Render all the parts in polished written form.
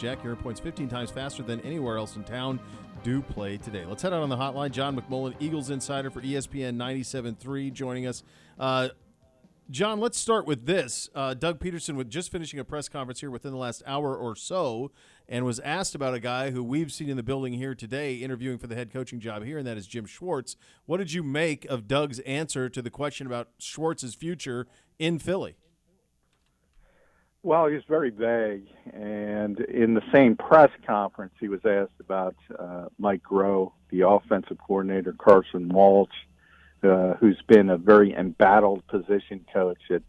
Jack Heron points 15 times faster than anywhere else in town. Do play today. Let's head out on the hotline. John McMullen, Eagles insider for ESPN 97.3, joining us. John, let's start with this. Doug Peterson was just finishing a press conference here within the last hour or so and was asked about a guy who we've seen in the building here today interviewing for the head coaching job here, and that is Jim Schwartz. What did you make of Doug's answer to the question about Schwartz's future in Philly? Well, he was very vague, and in the same press conference, he was asked about Mike Groh, the offensive coordinator, Carson Waltz, who's been a very embattled position coach at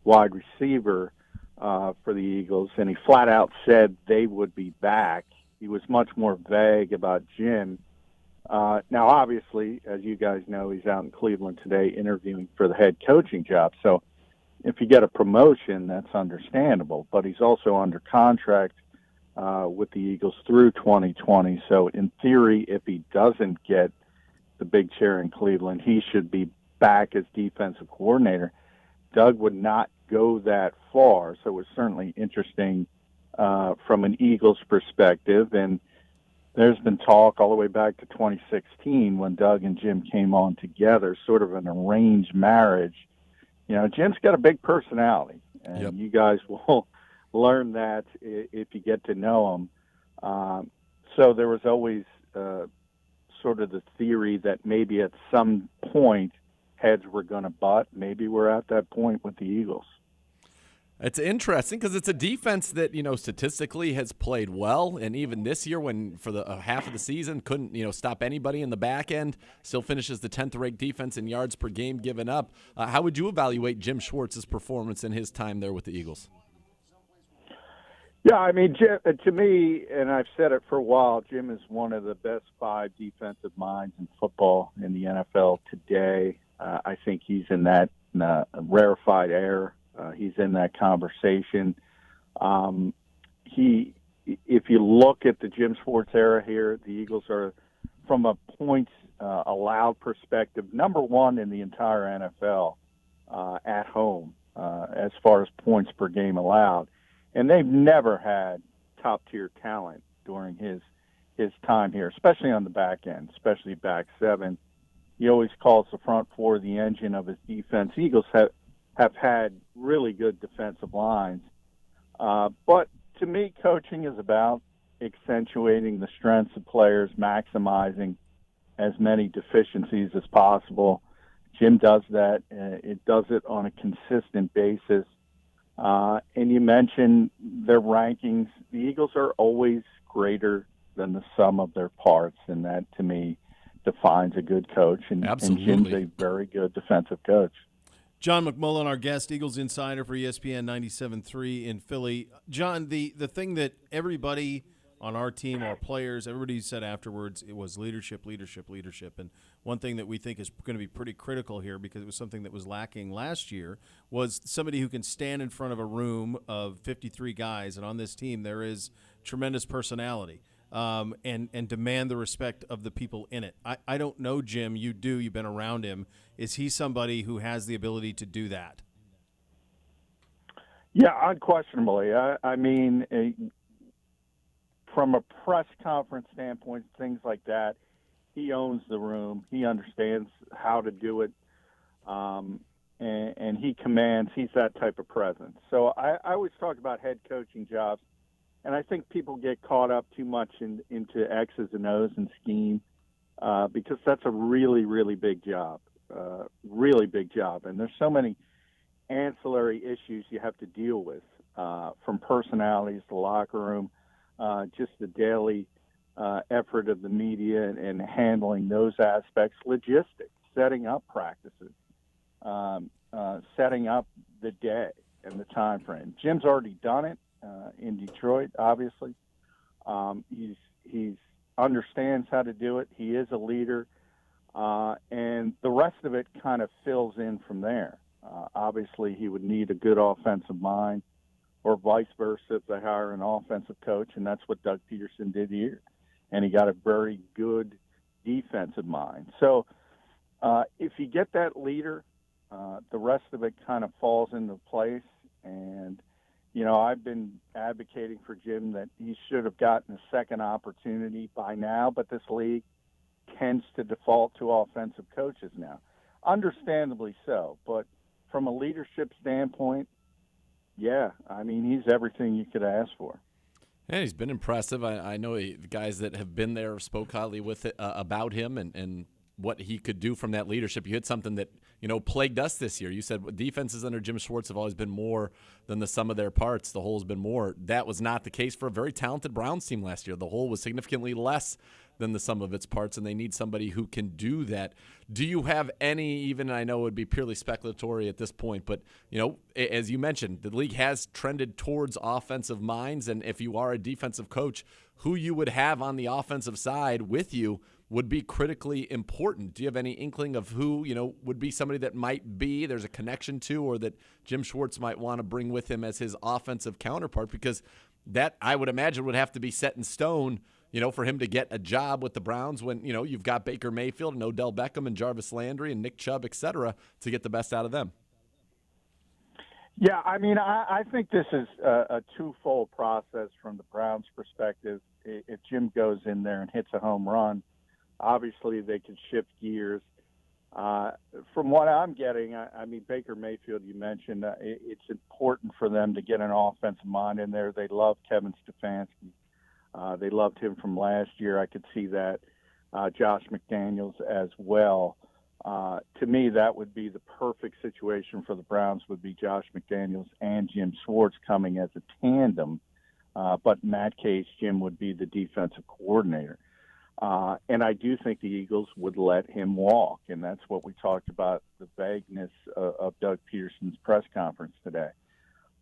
wide receiver for the Eagles, and he flat out said they would be back. He was much more vague about Jim. Now, obviously, as you guys know, he's out in Cleveland today interviewing for the head coaching job, so if you get a promotion, that's understandable. But he's also under contract with the Eagles through 2020. So in theory, if he doesn't get the big chair in Cleveland, he should be back as defensive coordinator. Doug would not go that far. So it was certainly interesting from an Eagles perspective. And there's been talk all the way back to 2016 when Doug and Jim came on together, sort of an arranged marriage. You know, Jim's got a big personality, and you guys will learn that if you get to know him. So there was always sort of the theory that maybe at some point heads were going to butt. Maybe we're at that point with the Eagles. It's interesting because it's a defense that, statistically has played well. And even this year when for the half of the season couldn't, stop anybody in the back end, still finishes the 10th ranked defense in yards per game given up. How would you evaluate Jim Schwartz's performance in his time there with the Eagles? Yeah, I mean, Jim, to me, and I've said it for a while, Jim is one of the best 5 defensive minds in football in the NFL today. I think he's in that rarefied air. He's in that conversation. If you look at the Jim Schwartz era here, the Eagles are, from a points allowed perspective, number 1 in the entire NFL at home as far as points per game allowed. And they've never had top-tier talent during his time here, especially on the back end, especially back 7. He always calls the front 4 the engine of his defense. Eagles have had really good defensive lines. But to me, coaching is about accentuating the strengths of players, maximizing as many deficiencies as possible. Jim does that. It does it on a consistent basis. And you mentioned their rankings. The Eagles are always greater than the sum of their parts, and that, to me, defines a good coach. And Jim's a very good defensive coach. John McMullen, our guest, Eagles insider for ESPN 97.3 in Philly. John, the thing that everybody on our team, our players, everybody said afterwards, it was leadership. And one thing that we think is going to be pretty critical here, because it was something that was lacking last year, was somebody who can stand in front of a room of 53 guys. And on this team, there is tremendous personality and demand the respect of the people in it. I don't know Jim. You do. You've been around him. Is he somebody who has the ability to do that? Yeah, unquestionably. I mean, from a press conference standpoint, things like that, he owns the room. He understands how to do it, and he commands. He's that type of presence. So I always talk about head coaching jobs, and I think people get caught up too much into X's and O's and scheme because that's a really, really big job. Really big job. And there's so many ancillary issues you have to deal with, from personalities to locker room, just the daily effort of the media and handling those aspects, logistics, setting up practices, setting up the day and the time frame. Jim's already done it in Detroit, obviously. He's understands how to do it. He is a leader. And the rest of it kind of fills in from there. Obviously, he would need a good offensive mind, or vice versa if they hire an offensive coach, and that's what Doug Peterson did here. And he got a very good defensive mind. So if you get that leader, the rest of it kind of falls into place. And, I've been advocating for Jim that he should have gotten a second opportunity by now, but this league tends to default to offensive coaches now. Understandably so, but from a leadership standpoint, yeah, I mean, he's everything you could ask for. Yeah, he's been impressive. I know the guys that have been there spoke highly about him and what he could do from that leadership. You hit something that, plagued us this year. You said defenses under Jim Schwartz have always been more than the sum of their parts. The whole has been more. That was not the case for a very talented Browns team last year. The whole was significantly less than the sum of its parts, and they need somebody who can do that. Do you have any, even I know it would be purely speculatory at this point, but, as you mentioned, the league has trended towards offensive minds, and if you are a defensive coach, who you would have on the offensive side with you would be critically important. Do you have any inkling of who, would be somebody that might be there's a connection to, or that Jim Schwartz might want to bring with him as his offensive counterpart? Because that, I would imagine, would have to be set in stone, for him to get a job with the Browns when, you've got Baker Mayfield and Odell Beckham and Jarvis Landry and Nick Chubb, et cetera, to get the best out of them. Yeah, I mean, I think this is a twofold process from the Browns' perspective. If Jim goes in there and hits a home run, obviously they can shift gears. From what I'm getting, I mean, Baker Mayfield, you mentioned, it's important for them to get an offensive mind in there. They love Kevin Stefanski. They loved him from last year. I could see that. Josh McDaniels as well. To me, that would be the perfect situation for the Browns, would be Josh McDaniels and Jim Schwartz coming as a tandem. But in that case, Jim would be the defensive coordinator. And I do think the Eagles would let him walk, and that's what we talked about, the vagueness of Doug Peterson's press conference today.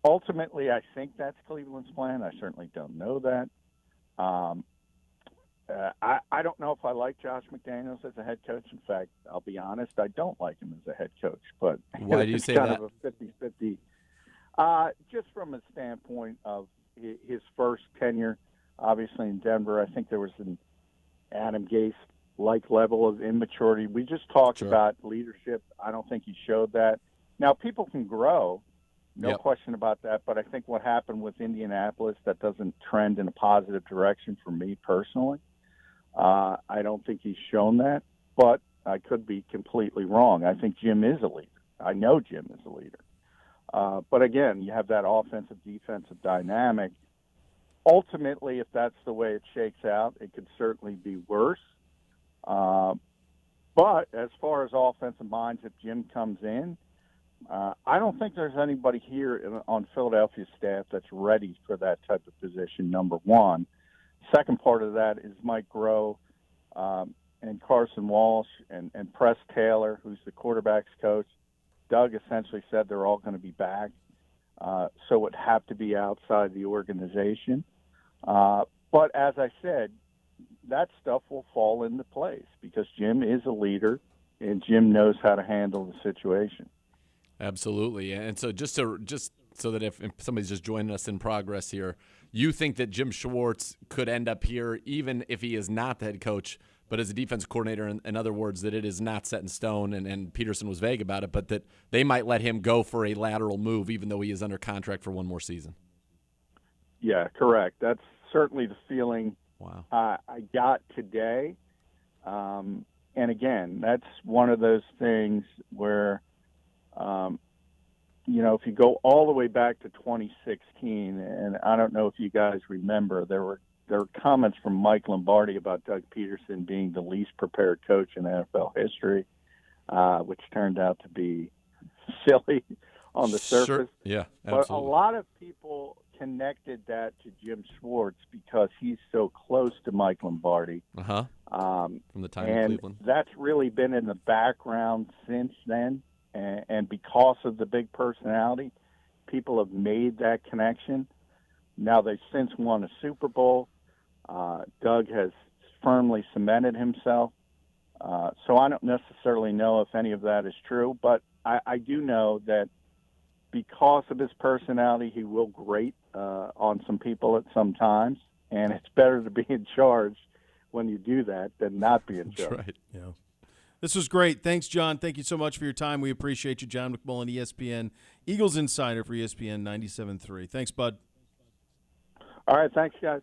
Ultimately, I think that's Cleveland's plan. I certainly don't know that. I don't know if I like Josh McDaniels as a head coach. In fact, I'll be honest, I don't like him as a head coach. But why do you say kind that? Of a 50-50. Just from a standpoint of his first tenure, obviously in Denver, I think there was an Adam Gase-like level of immaturity. We just talked about leadership. I don't think he showed that. Now, people can grow, no question about that, but I think what happened with Indianapolis, that doesn't trend in a positive direction for me personally. I don't think he's shown that, but I could be completely wrong. I think Jim is a leader. I know Jim is a leader. But again, you have that offensive-defensive dynamic. Ultimately, if that's the way it shakes out, it could certainly be worse. But as far as offensive minds, if Jim comes in, I don't think there's anybody here on Philadelphia's staff that's ready for that type of position, number one. Second part of that is Mike Groh and Carson Walsh and Press Taylor, who's the quarterback's coach. Doug essentially said they're all going to be back, so it would have to be outside the organization. But as I said, that stuff will fall into place because Jim is a leader and Jim knows how to handle the situation. Absolutely. And so just so that if somebody's just joining us in progress here, you think that Jim Schwartz could end up here even if he is not the head coach, but as a defense coordinator, in other words, that it is not set in stone, and Peterson was vague about it, but that they might let him go for a lateral move even though he is under contract for one more season? Yeah, correct. That's certainly the feeling I got today. And again, that's one of those things where, if you go all the way back to 2016, and I don't know if you guys remember, there were comments from Mike Lombardi about Doug Peterson being the least prepared coach in NFL history, which turned out to be silly on the surface. Yeah, absolutely. But a lot of people connected that to Jim Schwartz because he's so close to Mike Lombardi. From the time in Cleveland. That's really been in the background since then. And because of the big personality, people have made that connection. Now they've since won a Super Bowl. Doug has firmly cemented himself. So I don't necessarily know if any of that is true, but I do know that because of his personality, he will grate on some people at some times, and it's better to be in charge when you do that than not be in charge. That's right. Yeah. This was great. Thanks, John. Thank you so much for your time. We appreciate you. John McMullen, ESPN Eagles Insider for ESPN 97.3. Thanks, bud. All right, thanks, guys.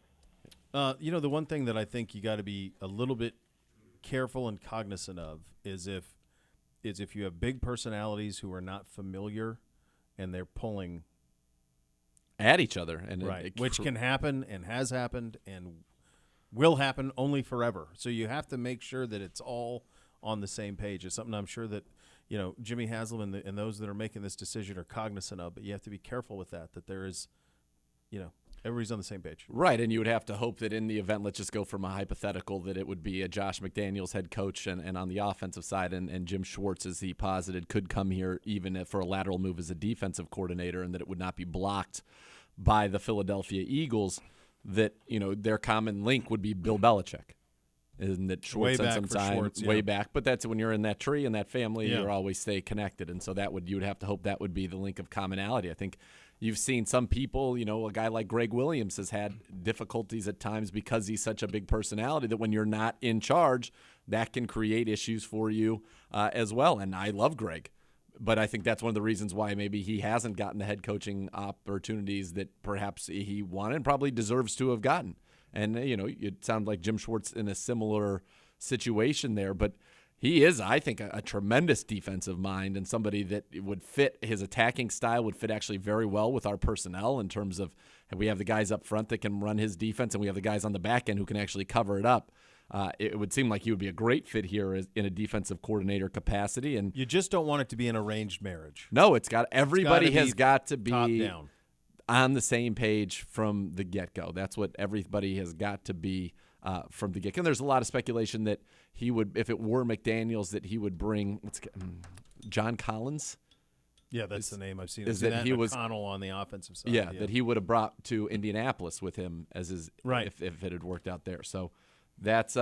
The one thing that I think you got to be a little bit careful and cognizant of is if you have big personalities who are not familiar and they're pulling at each other, and right, which can happen and has happened and will happen only forever. So you have to make sure that it's all on the same page. It's something I'm sure that Jimmy Haslam and those that are making this decision are cognizant of. But you have to be careful with that there is, everybody's on the same page. Right, and you would have to hope that in the event, let's just go from a hypothetical, that it would be a Josh McDaniels head coach and on the offensive side, and Jim Schwartz, as he posited, could come here even for a lateral move as a defensive coordinator, and that it would not be blocked by the Philadelphia Eagles, that their common link would be Bill Belichick. And that Schwartz way at some time, Schwartz, way back. But that's when you're in that tree and that family, Yeah. you're always stay connected. And so you would have to hope that would be the link of commonality. I think you've seen some people, a guy like Greg Williams has had difficulties at times because he's such a big personality that when you're not in charge, that can create issues for you as well. And I love Greg. But I think that's one of the reasons why maybe he hasn't gotten the head coaching opportunities that perhaps he wanted and probably deserves to have gotten. And, it sounds like Jim Schwartz in a similar situation there. But he is, I think, a tremendous defensive mind and somebody that would fit his attacking style, would fit actually very well with our personnel in terms of we have the guys up front that can run his defense and we have the guys on the back end who can actually cover it up. It would seem like he would be a great fit here in a defensive coordinator capacity. And you just don't want it to be an arranged marriage. No, everybody has got to top be down on the same page from the get-go. That's what everybody has got to be from the get-go. And there's a lot of speculation that he would, if it were McDaniels, that he would bring John Collins. Yeah, that's the name I've seen. Is that he was McConnell on the offensive side? Yeah, that he would have brought to Indianapolis with him as his right if it had worked out there. So that's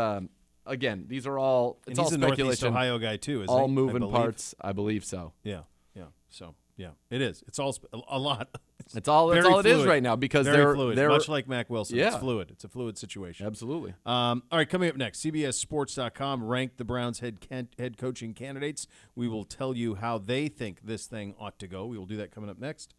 again, these are all he's all a speculation. Northeast Ohio guy too, isn't all he? moving parts. I believe so. Yeah. So yeah, it is. It's all a lot. It's all it is right now because very fluid. they're Much like Mac Wilson. Yeah. It's fluid. It's a fluid situation. Absolutely. All right, coming up next, CBSSports.com ranked the Browns head coaching candidates. We will tell you how they think this thing ought to go. We will do that coming up next.